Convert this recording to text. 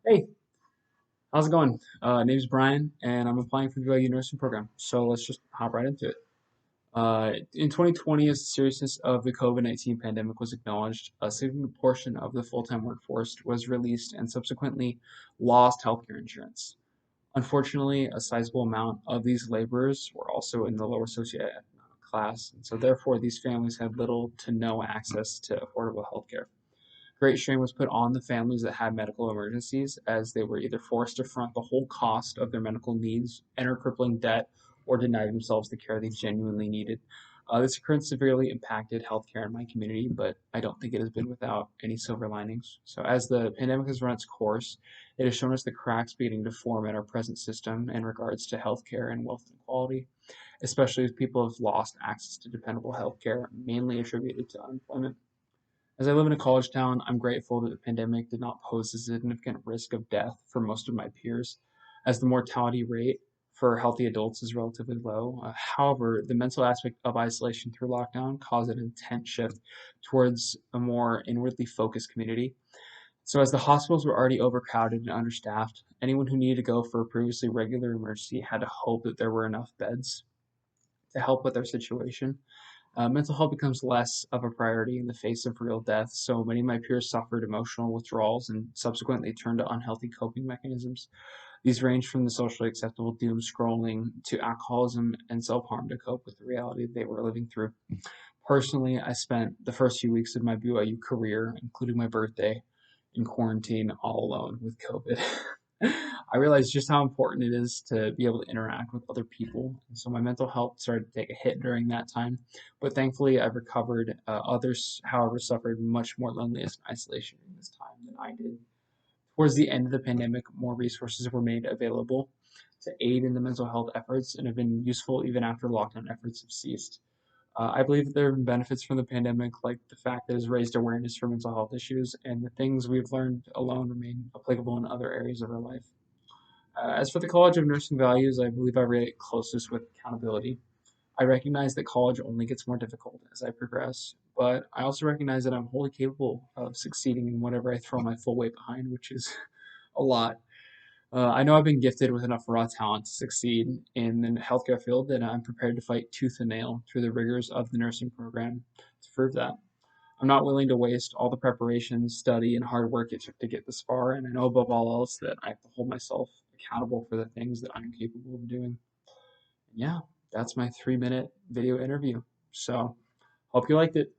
Hey, how's it going? Name's Brian, and I'm applying for the BYU nursing program. So let's just hop right into it. In 2020, as the seriousness of the COVID-19 pandemic was acknowledged, a significant portion of the full-time workforce was released and subsequently lost healthcare insurance. Unfortunately, a sizable amount of these laborers were also in the lower socioeconomic class, and so therefore these families had little to no access to affordable healthcare. Great strain was put on the families that had medical emergencies, as they were either forced to front the whole cost of their medical needs, enter crippling debt, or deny themselves the care they genuinely needed. This occurrence severely impacted healthcare in my community, but I don't think it has been without any silver linings. So, as the pandemic has run its course, it has shown us the cracks beginning to form in our present system in regards to healthcare and wealth inequality, especially as people have lost access to dependable healthcare, mainly attributed to unemployment. As I live in a college town, I'm grateful that the pandemic did not pose a significant risk of death for most of my peers, as the mortality rate for healthy adults is relatively low. However, the mental aspect of isolation through lockdown caused an intense shift towards a more inwardly focused community. So, as the hospitals were already overcrowded and understaffed, anyone who needed to go for a previously regular emergency had to hope that there were enough beds to help with their situation. Mental health becomes less of a priority in the face of real death, so many of my peers suffered emotional withdrawals and subsequently turned to unhealthy coping mechanisms. These range from the socially acceptable doom scrolling to alcoholism and self harm to cope with the reality they were living through. Personally, I spent the first few weeks of my BYU career, including my birthday, in quarantine all alone with COVID. I realized just how important it is to be able to interact with other people. And so my mental health started to take a hit during that time. But thankfully, I've recovered. Others, however, suffered much more loneliness and isolation during this time than I did. Towards the end of the pandemic, more resources were made available to aid in the mental health efforts and have been useful even after lockdown efforts have ceased. I believe that there have been benefits from the pandemic, like the fact that it has raised awareness for mental health issues, and the things we've learned alone remain applicable in other areas of our life. As for the College of Nursing values, I believe I relate closest with accountability. I recognize that college only gets more difficult as I progress, but I also recognize that I'm wholly capable of succeeding in whatever I throw my full weight behind, which is a lot. I know I've been gifted with enough raw talent to succeed in the healthcare field, and I'm prepared to fight tooth and nail through the rigors of the nursing program to prove that. I'm not willing to waste all the preparation, study, and hard work it took to get this far, and I know above all else that I have to hold myself accountable for the things that I'm capable of doing. Yeah, that's my 3-minute video interview. So, hope you liked it.